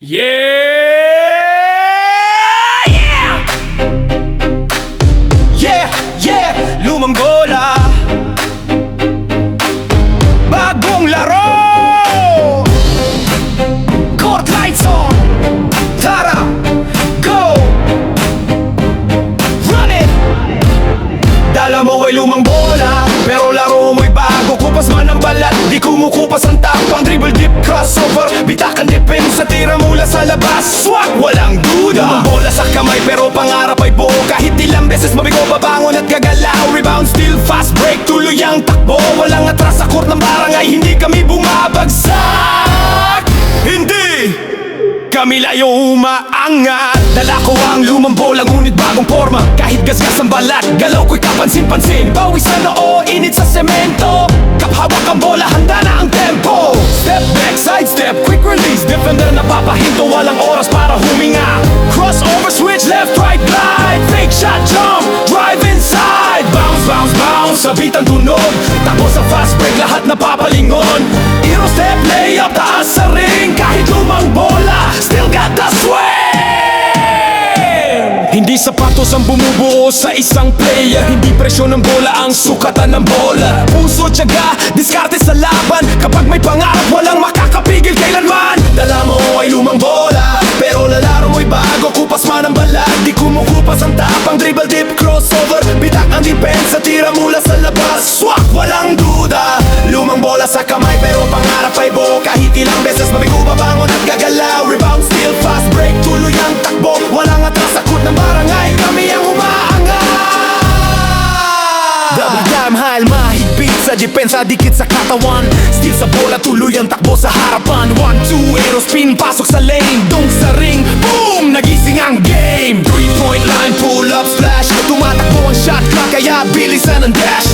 Yeah! Yeah! Yeah! Yeah! Lumang bola, bagong laro, court lights on, tara, go! Run it! Dala mo ay lumang bola, pero laro mo'y bago. Kupas man ang balat, di kumukupas ang tapang. Dribble dip, crossover, bitakan dipin sa tira mula sa labas. Swak, walang duda. Lumang bola sa kamay pero pangarap ay buo. Kahit ilang beses mabigo, babangon at gagalaw. Rebound, still fast break, tuloy ang takbo. Walang atras sa court ng barangay, hindi kami bumabagsak. Hindi kami layo umaangat. Dala ko ang lumang bola, ngunit bagong forma. Kahit gasgas ang balat, galaw ko'y kapansin-pansin. Pawis sa noo, init sa semento. Kaphawak ang bola, handa na ang tempo. Step back, side step, quick release. Defender na papahinto, walang oras para huminga. Crossover switch, left, right, glide. Fake shot, jump, drive inside. Bounce, bounce, bounce, sabit ang tunog. Takbo sa fast break, lahat napapalingon. Euro step, layup, taas sa ring. Kahit lumang bola, still got the swing. Hindi sapatos ang bumubuo sa isang player. Hindi presyon ng bola ang sukatan ng bola. Puso, tiyaga, diskarte sa laban. Kapag may pangarap, walang makakapigil kailanman. Dala mo ay lumang bola, pero lalaro mo'y bago. Kupas man ang balat, di kumukupas ang tapang. Dribble dip, crossover, bitak ang depensa. Tira mula sa labas, swak, walang duda. Lumang bola sa kamay, pero pangarap ay buo. Kahit ilang beses mabigo, babangon at gagalaw. Rebound, still fast break, tuloy ang takbo. Walang atras sa court ng barangay, kami ang umaangat. Double time high, mahigpit sa depensa, dikit sa katawan. Still sa bola, tuloy ang takbo sa harapan. 1-2, aero spin, pasok sa lane. Dunk sa ring, boom, nagising ang game. 3-point line, pull up, splash. Tumatakbo ang shot clock, kaya bilisan ang dash.